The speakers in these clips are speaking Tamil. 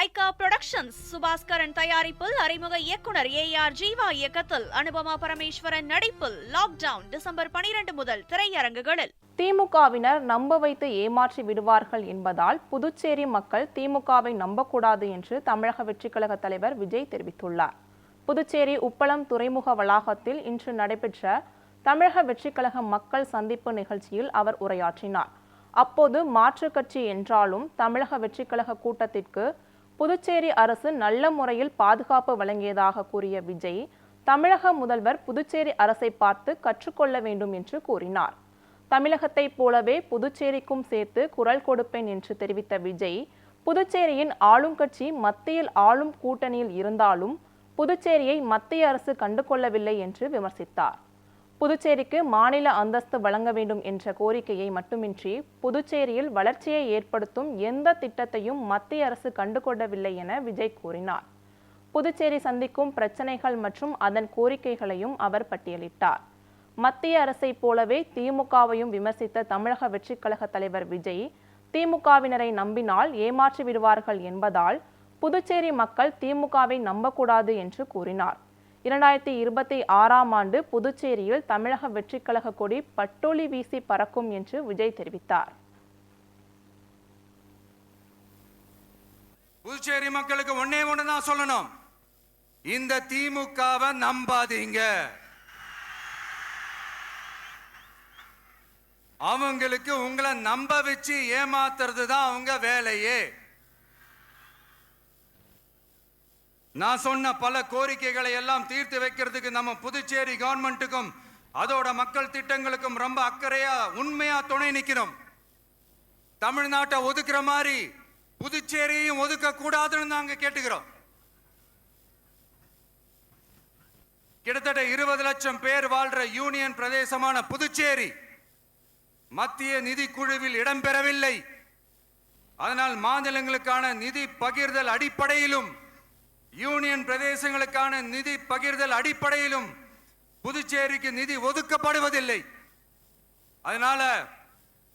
லைகா புரொடக்ஷன்ஸ் சுபாஸ்கரன் தயாரிப்பில் அறிமுக இயக்குனர் ஏஆர் ஜீவா இயக்கத்தில் அனுபமா பரமேஸ்வரன் நடிப்பில் லாக்டவுன் டிசம்பர் 12 முதல் திரையரங்குகளில். திமுகவினர் நம்ப வைத்து ஏமாற்றி விடுவார்கள் என்பதால் புதுச்சேரி மக்கள் திமுகவை நம்பக்கூடாது என்று தமிழக வெற்றிக்கழக தலைவர் விஜய் தெரிவித்துள்ளார். புதுச்சேரி உப்பளம் துறைமுக வளாகத்தில் இன்று நடைபெற்ற தமிழக வெற்றிக்கழக மக்கள் சந்திப்பு நிகழ்ச்சியில் அவர் உரையாற்றினார். அப்போது மாற்றுக் கட்சி என்றாலும் தமிழக வெற்றிக்கழக கூட்டத்திற்கு புதுச்சேரி அரசு நல்ல முறையில் பாதுகாப்பு வழங்கியதாக கூறிய விஜய், தமிழக முதல்வர் புதுச்சேரி அரசை பார்த்து கற்றுக்கொள்ள வேண்டும் என்று கூறினார். தமிழகத்தைப் போலவே புதுச்சேரிக்கும் சேர்த்து குரல் கொடுப்பேன் என்று தெரிவித்த விஜய், புதுச்சேரியின் ஆளும் கட்சி மத்தியில் ஆளும் கூட்டணியில் இருந்தாலும் புதுச்சேரியை மத்திய அரசு கண்டுகொள்ளவில்லை என்று விமர்சித்தார். புதுச்சேரிக்கு மாநில அந்தஸ்து வழங்க வேண்டும் என்ற கோரிக்கையை மட்டுமின்றி புதுச்சேரியில் வளர்ச்சியை ஏற்படுத்தும் எந்த திட்டத்தையும் மத்திய அரசு கண்டுகொள்ளவில்லை என விஜய் கூறினார். புதுச்சேரி சந்திக்கும் பிரச்சனைகள் மற்றும் அதன் கோரிக்கைகளையும் அவர் பட்டியலிட்டார். மத்திய அரசை போலவே திமுகவையும் விமர்சித்த தமிழக வெற்றிக்கழக தலைவர் விஜய், திமுகவினரை நம்பினால் ஏமாற்றி விடுவார்கள் என்பதால் புதுச்சேரி மக்கள் திமுகவை நம்பக்கூடாது என்று கூறினார். 2026ஆம் ஆண்டு புதுச்சேரியில் தமிழக வெற்றிக்கழக கொடி பட்டொலி வீசி பறக்கும் என்று விஜய் தெரிவித்தார். புதுச்சேரி மக்களுக்கு ஒன்னே ஒண்ணுதான் சொல்லணும், இந்த திமுகவை நம்பாதீங்க. அவங்களுக்கு உங்களை நம்ப வச்சு ஏமாத்துறது தான் அவங்க வேலையே. நான் சொன்ன பல கோரிக்கைகளை எல்லாம் தீர்த்து வைக்கிறதுக்கு நம்ம புதுச்சேரி கவர்மெண்ட்டுக்கும் அதோட மக்கள் திட்டங்களுக்கும் ரொம்ப அக்கறையா உண்மையா துணை நிற்கணும். தமிழ்நாட்டை ஒதுக்குற மாதிரி புதுச்சேரியும் ஒதுக்க கூடாதுன்னு நாங்க கேட்டுக்கிறோம். கிட்டத்தட்ட 20 லட்சம் பேர் வாழ்ற யூனியன் பிரதேசமான புதுச்சேரி மத்திய நிதி குழுவில் இடம்பெறவில்லை. அதனால் மாநிலங்களுக்கான நிதி பகிர்தல் அடிப்படையிலும் யூனியன் பிரதேசங்களுக்கான நிதி பகிர்தல் அடிப்படையிலும் புதுச்சேரிக்கு நிதி ஒதுக்கப்படுவதில்லை. அதனால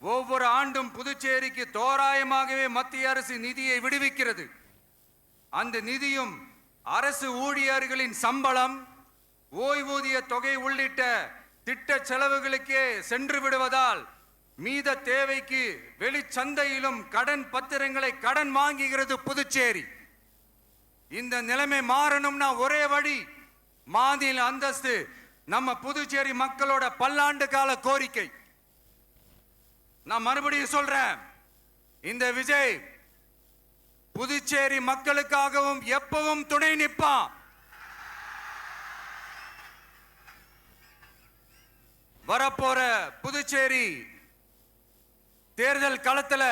ஒவ்வொரு ஆண்டும் புதுச்சேரிக்கு தோராயமாகவே மத்திய அரசு நிதியை விடுவிக்கிறது. அந்த நிதியும் அரசு ஊழியர்களின் சம்பளம், ஓய்வூதிய தொகை உள்ளிட்ட திட்ட செலவுகளுக்கே சென்று விடுவதால் மீத தேவைக்கு வெளிச்சந்தையிலும் கடன் பத்திரங்களை கடன் வாங்குகிறது புதுச்சேரி. இந்த நிலைமை மாறணும்னா ஒரே வழி, மாநில அந்தஸ்து நம்ம புதுச்சேரி மக்களோட பல்லாண்டு கால கோரிக்கை. நான் மறுபடியும் சொல்றேன், இந்த விஜய் புதுச்சேரி மக்களுக்காகவும் எப்பவும் துணை நிற்பான். வரப்போற புதுச்சேரி தேர்தல் களத்துல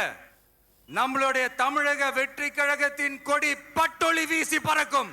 நம்மளுடைய தமிழக வெற்றி கழகத்தின் கொடி பட்டொலி வீசி பறக்கும்.